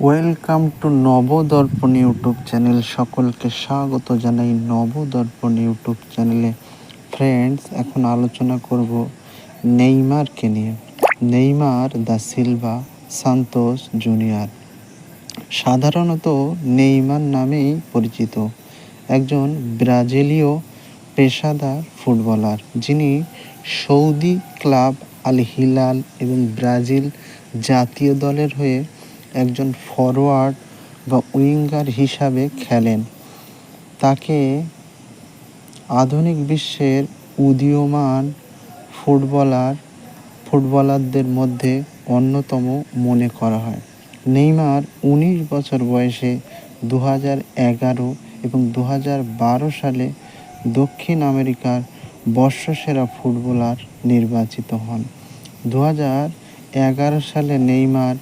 Welcome to Nabadarpan YouTube channel. সকলকে স্বাগত জানাই নবদর্পণ ইউটিউব চ্যানেলে। ফ্রেন্ডস, এখন আলোচনা করব নেইমারকে নিয়ে। Neymar da Silva Santos junior, সাধারণত নেইমার নামেই পরিচিত, একজন ব্রাজিলীয় পেশাদার ফুটবলার যিনি সৌদি ক্লাব আল হিলাল এবং ব্রাজিল জাতীয় দলের হয়ে একজন ফরওয়ার্ড বা উইঙ্গার হিসাবে খেলেন। তাকে আধুনিক বিশ্বের উদীয়মান ফুটবলারদের মধ্যে অন্যতম মনে করা হয়। নেইমার 19 বছর বয়সে 2011 এবং 2012 সালে দক্ষিণ আমেরিকার বর্ষসেরা ফুটবলার নির্বাচিত হন। 2011 সালে নেইমার